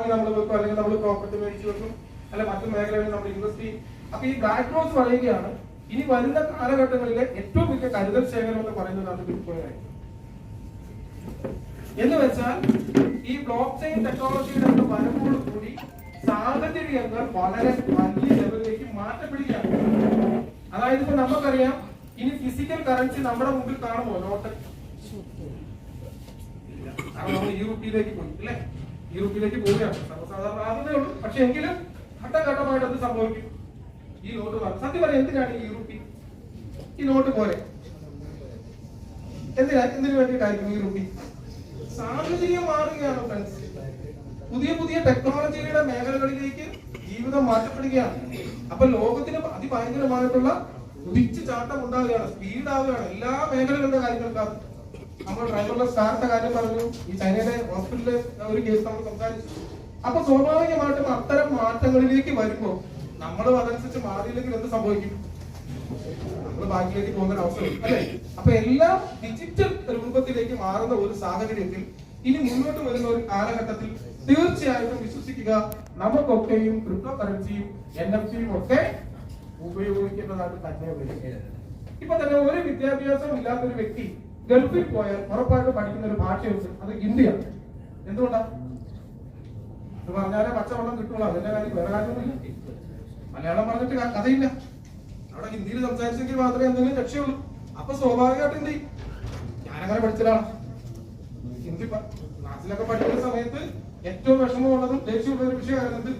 നമ്മൾ വെക്കും, അല്ലെങ്കിൽ നമ്മൾ പ്രോപ്പർട്ടി മേടിച്ചു വെക്കും, അല്ലെ മറ്റു മേഖലകളിൽ നമ്മൾ ഇൻവെസ്റ്റ് ചെയ്യും. അപ്പൊ ഈ ബ്ലാക്ക് റോസ് പറയുകയാണ് ഇനി വരുന്ന കാലഘട്ടങ്ങളിലെ ഏറ്റവും വലിയ കരുതൽ ശേഖരം എന്ന് പറയുന്നതാണ് ബിറ്റ്കോയിൻ ആയിരിക്കും. എന്ന് വെച്ചാൽ ഈ ബ്ലോക്ക് ചെയിൻ ടെക്നോളജിയുടെ വരവോട് കൂടി സാഹചര്യങ്ങൾ വളരെ വലിയ ലെവലിലേക്ക് മാറ്റപ്പെടുകയാണ്. അതായത് ഇപ്പൊ നമുക്കറിയാം, ഇനി ഫിസിക്കൽ കറൻസി നമ്മുടെ മുമ്പിൽ കാണുമോ? നോട്ട് നമ്മൾ യൂറോപ്പിലേക്ക് പോയി അല്ലെ, യൂറോപ്പിലേക്ക് പോവുകയാണ്. സർവ്വസാധാരണ ആകുന്നേ ഉള്ളൂ. പക്ഷെ എങ്കിലും ഘട്ടഘട്ടമായിട്ട് അത് സംഭവിക്കും. ഈ നോട്ട് സത്യം പറയാം, എന്തിനാണ് ഈ യൂറോപ്പി ഈ നോട്ട് പോലെ എന്തിനു വേണ്ടിയിട്ടായിരിക്കും ഈ റുപ്പി? സാഹചര്യം മാറുകയാണ് ഫ്രണ്ട്സ്. പുതിയ പുതിയ ടെക്നോളജിയുടെ മേഖലകളിലേക്ക് ജീവിതം മാറ്റപ്പെടുകയാണ്. അപ്പൊ ലോകത്തിന് അതിഭയങ്കരമായിട്ടുള്ള കുതിച്ചു ചാട്ടം ഉണ്ടാവുകയാണ്, സ്പീഡ് ആവുകയാണ് എല്ലാ മേഖലകളുടെ കാര്യങ്ങൾക്കകത്ത്. നമ്മൾ ഡ്രൈവർലെസ് കാറിന്റെ കാര്യം പറഞ്ഞു, ഈ ചൈനയുടെ ഹോസ്പിറ്റലിലെ ഒരു കേസ് നമ്മൾ സംസാരിച്ചു. അപ്പൊ സ്വാഭാവികമായിട്ടും അത്തരം മാറ്റങ്ങളിലേക്ക് വരുമ്പോൾ നമ്മളും അതനുസരിച്ച് മാറിയില്ലെങ്കിൽ എന്ത് സംഭവിക്കും? നമ്മൾ ബാക്കിലേക്ക് പോകുന്ന അവസരം അല്ലെ? അപ്പൊ എല്ലാം ഡിജിറ്റൽ രൂപത്തിലേക്ക് മാറുന്ന ഒരു സാഹചര്യത്തിൽ ഇനി മുന്നോട്ട് വരുന്ന ഒരു കാലഘട്ടത്തിൽ തീർച്ചയായിട്ടും വിശ്വസിക്കുക, നമുക്കൊക്കെയും ക്രിപ്റ്റോ കറൻസിയും NFT-യും ഒക്കെ ഉപയോഗിക്കേണ്ടതായിട്ട് തന്നെ വരും. ഇപ്പൊ തന്നെ ഒരു വിദ്യാഭ്യാസം ഇല്ലാത്തൊരു വ്യക്തി ഗൾഫിൽ പോയാൽ ഉറപ്പായിട്ട് പഠിക്കുന്ന ഒരു ഭാഷയുണ്ട്, അത് ഹിന്ദിയാണ്. എന്തുകൊണ്ടാണ്? ഇത് പറഞ്ഞാലേ പച്ചവെള്ളം കിട്ടുള്ളൂ, അതിന്റെ കാര്യം വേറെ കാര്യമൊന്നുമില്ല. മലയാളം പറഞ്ഞിട്ട് കഥയില്ല, അവിടെ ഹിന്ദിയിൽ സംസാരിച്ചെങ്കിൽ മാത്രമേ എന്തെങ്കിലും രക്ഷയുള്ളൂ. അപ്പൊ സ്വാഭാവികമായിട്ട് എന്ത് ചെയ്യും? ഞാനങ്ങനെ പഠിച്ചതാണ്. ഹിന്ദി ക്ലാസ്സിലൊക്കെ പഠിക്കുന്ന സമയത്ത് ഏറ്റവും വിഷമമുള്ളതും ദേഷ്യമുള്ള ഒരു വിഷയമായിരുന്നത്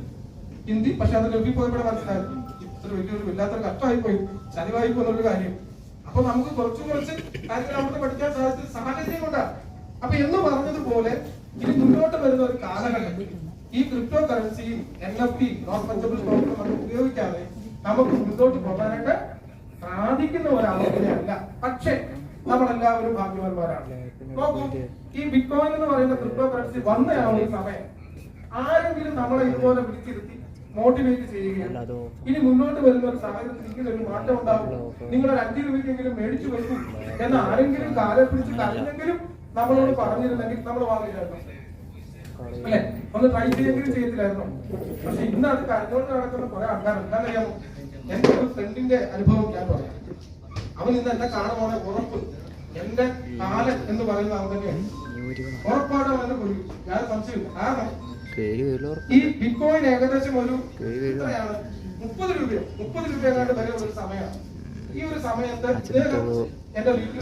ഹിന്ദി. പക്ഷെ അത് ഗൾഫിൽ പോയപ്പോഴേ മനസ്സിലായിരുന്നു ഇത്ര വലിയൊരു വല്ലാത്തൊരു കഷ്ടമായി പോയി, ചതിവായി പോകുന്നൊരു കാര്യം. അപ്പൊ നമുക്ക് കുറച്ച് കാര്യങ്ങൾ അവിടെ പഠിക്കാൻ സാധിച്ച സാഹചര്യം കൊണ്ടാണ്. അപ്പൊ എന്ന് പറഞ്ഞതുപോലെ ഇനി മുന്നോട്ട് വരുന്ന ഒരു കാലഘട്ടത്തിൽ ഈ ക്രിപ്റ്റോ കറൻസിയും NFT നോൺ ഫഞ്ചബിൾ ടോക്കണും നമ്മൾ ഉപയോഗിക്കാതെ നമുക്ക് മുന്നോട്ട് പോകാനായിട്ട് സാധിക്കുന്ന ഒരവസ്ഥയല്ല. പക്ഷെ നമ്മളെല്ലാവരും ഭാഗ്യവാന്മാരാണ്. നോക്കൂ, ഈ ബിറ്റ്കോയിൻ എന്ന് പറയുന്ന ക്രിപ്റ്റോ കറൻസി വന്ന ആ ഒരു സമയം ആരെങ്കിലും നമ്മളെ ഇതുപോലെ വിളിച്ചിരുത്തി മോട്ടിവേറ്റ് ചെയ്യുകയാണ്, ഇനി മുന്നോട്ട് വരുന്ന ഒരു സാഹചര്യത്തിൽ ഇങ്ങനെ ഒരു മാറ്റം ഉണ്ടാവും, നിങ്ങളൊരു 5 രൂപയ്ക്കെങ്കിലും മേടിച്ചു വെക്കും എന്ന് ആരെങ്കിലും കാലെ പിടിച്ച് കല്ലെങ്കിലും നമ്മളോട് പറഞ്ഞിരുന്നെങ്കിൽ നമ്മൾ വാങ്ങില്ലായിരുന്നു അല്ലെ? ഒന്ന് ട്രൈ ചെയ്യുമെങ്കിലും ചെയ്യത്തില്ലായിരുന്നു. പക്ഷെ ഇന്ന് അത് കരഞ്ഞോണ്ട് നടക്കുന്ന കുറെ ആൾക്കാർ എന്താണെന്നറിയാമോ? എന്റെ ഒരു ഫ്രണ്ടിന്റെ അനുഭവം ഞാൻ പറയാം. അവൻ ഇന്ന് എന്നെ കാണുവാണെ ഉറപ്പ് എന്റെ കാലൻ എന്ന് പറയുന്ന അവൻ തന്നെയാണ്. ഉറപ്പാണ് അവനെ കൊല്ലും, ഞാൻ സംശയമില്ല. കാരണം ഈ ബിറ്റ്കോയിൻ ഏകദേശം ഒരു എത്രയാണ് 30 രൂപയോ 30 രൂപയെങ്ങാണ്ട് വരെ ഒരു സമയമാണ്. ഈ ഒരു സമയത്ത് എന്റെ വീട്ടിൽ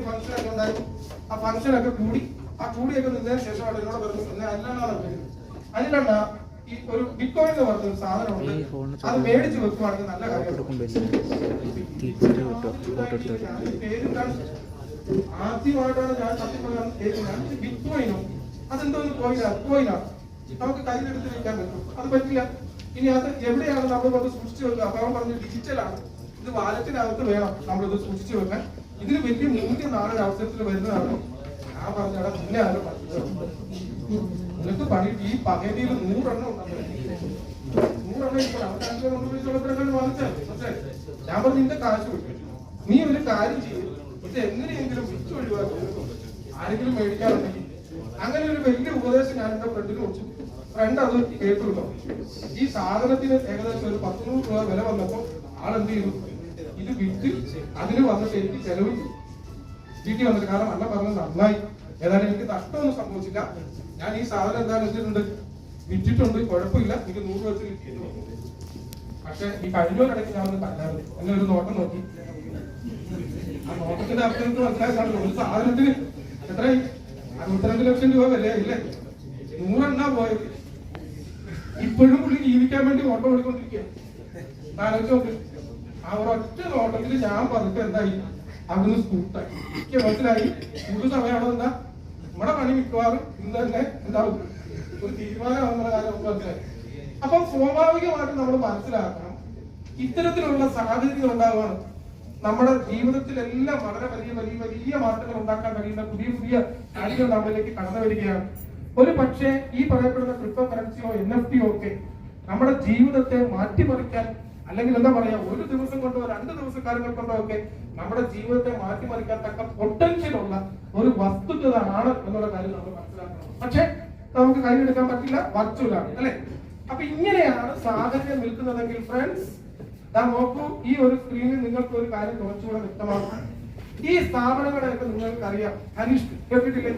ഫംഗ്ഷൻ ഒക്കെ ഉണ്ടായിരുന്നു. ആ ഫംഗ്ഷൻ ഒക്കെ കൂടിയൊക്കെ നിന്നതിന് ശേഷമാണ് എന്നോട് പറഞ്ഞു അതിലാണ് ഈ ഒരു ബിറ്റ്കോയിൻ എന്ന് പറഞ്ഞൊരു സാധനമുണ്ട്, അത് മേടിച്ച് വെക്കുവാണെങ്കിൽ നല്ല കാര്യം. ആദ്യമായിട്ടാണ് ഞാൻ സത്യം പറയാൻ കേൾക്കുന്നത്. ബിറ്റ്കോയിനോ അതെന്തോന്ന് കോയിനാണ്, നമുക്ക് കയ്യിലെടുത്ത് വെക്കാൻ പറ്റും, അത് പറ്റില്ല. ഇനി അത് എവിടെയാണ് നമ്മൾ അത് സൂക്ഷിച്ചു വെക്കുക? അപ്പൊ അവൻ പറഞ്ഞു ഡിജിറ്റലാണ്, ഇത് വാലറ്റിനകത്ത് വേണം നമ്മളിത് സൂക്ഷിച്ചു വെക്കാൻ, ഇതിന് വലിയ മൂല്യം നാളെ അവസരത്തിൽ വരുന്നതാണ്. ഞാൻ പറഞ്ഞാൽ പിന്നെ ആരും നിനക്ക് പണി ഈ പകതിയിൽ 100 എണ്ണം ഇപ്പോൾ വാങ്ങിച്ചാൽ. പക്ഷേ ഞാൻ പറഞ്ഞു നിന്റെ കാശ് വിട്ടു, നീ ഒരു കാര്യം ചെയ്യും, ഇത് എങ്ങനെയെങ്കിലും വിറ്റ് ഒഴിവാക്കും, ആരെങ്കിലും മേടിക്കാറുണ്ടെങ്കിൽ. അങ്ങനെ ഒരു വലിയ ഉപദേശം ഞാൻ എന്റെ ഫ്രണ്ടിന് കൊടുത്തു. ഫ്രണ്ട് അത് കേട്ടുണ്ടോ? ഈ സാധനത്തിന് ഏകദേശം ഒരു 100 രൂപ വില വന്നപ്പോൾ ആളെന്ത് ചെയ്തു? ഇത് വിറ്റ് അതിന് വന്നിട്ട് എനിക്ക് ചെലവ് വീട്ടിൽ വന്നിട്ട്. കാരണം അല്ല പറഞ്ഞത് നന്നായി, ഏതായാലും എനിക്ക് നഷ്ടമൊന്നും സംഭവിച്ചില്ല. ഞാൻ ഈ സാധനം എന്താണെന്ന് വെച്ചിട്ടുണ്ട്, വിറ്റിട്ടുണ്ട്, കുഴപ്പമില്ല, എനിക്ക് 100 വെച്ച് കിട്ടിയിരുന്നു. പക്ഷെ ഈ കഴിഞ്ഞോരിടയ്ക്ക് ഞാൻ ഒന്ന് കണ്ടായിരുന്നു, എന്നെ ഒരു നോട്ടം നോക്കി. ആ നോട്ടത്തിന്റെ അർത്ഥം എനിക്ക് മനസ്സിലാക്കാണ്. ഒരു സാധനത്തിന് എത്രയായി? 62 ലക്ഷം രൂപ വിലയാ ഇല്ലേ? 100 എണ്ണ പോയത്. ഇപ്പോഴും പുള്ളി ജീവിക്കാൻ വേണ്ടി ഓട്ടം ഓടിക്കൊണ്ടിരിക്കുക. ആലോചിച്ചോക്ക്, ആ ഒരൊറ്റ നോട്ടത്തിൽ ഞാൻ പറഞ്ഞിട്ട് എന്തായി? അവിടുന്ന് സ്കൂട്ടായി. എനിക്ക് മനസ്സിലായി കൂടുതൽ സമയമാണോ എന്താ നമ്മുടെ പണി മിക്കവാറും ഇന്ന് തന്നെ എന്താവും, ഒരു തീരുമാനമാകുന്ന കാര്യം നമുക്ക് മനസ്സിലായി. അപ്പൊ സ്വാഭാവികമായിട്ടും നമ്മൾ മനസ്സിലാക്കണം, ഇത്തരത്തിലുള്ള സാഹചര്യങ്ങൾ ഉണ്ടാവുകയാണ്. നമ്മുടെ ജീവിതത്തിലെല്ലാം വളരെ വലിയ വലിയ വലിയ മാറ്റങ്ങൾ ഉണ്ടാക്കാൻ കഴിയുന്ന പുതിയ പുതിയ കാര്യങ്ങൾ നമ്മളിലേക്ക് കടന്നു വരികയാണ്. ഒരു പക്ഷേ ഈ പറയപ്പെടുന്ന ക്രിപ്റ്റോ കറൻസിയോ NFT-യോ ഒക്കെ നമ്മുടെ ജീവിതത്തെ മാറ്റിമറിക്കാൻ, അല്ലെങ്കിൽ എന്താ പറയാ, ഒരു ദിവസം കൊണ്ടോ 2 ദിവസക്കാലങ്ങൾ കൊണ്ടോ ഒക്കെ നമ്മുടെ ജീവിതത്തെ മാറ്റിമറിക്കാൻ തക്ക പൊട്ടൻഷ്യൽ ഉള്ള ഒരു വസ്തുതയാണ് എന്നുള്ള കാര്യം നമ്മൾ മനസ്സിലാക്കണം. പക്ഷെ നമുക്ക് കയ്യിലെടുക്കാൻ പറ്റില്ല, വർച്വലാണ് അല്ലെ. അപ്പൊ ഇങ്ങനെയാണ് സാഹചര്യം നിൽക്കുന്നതെങ്കിൽ ഫ്രണ്ട്സ് നോക്കൂ, ഈ ഒരു സ്ക്രീനിൽ നിങ്ങൾക്ക് ഒരു കാര്യം കുറച്ചുകൂടെ വ്യക്തമാകും. ഈ സ്ഥാപനങ്ങളെയൊക്കെ നിങ്ങൾക്ക് അറിയാം, അനിഷ്ട് കേട്ടിട്ടില്ലേ?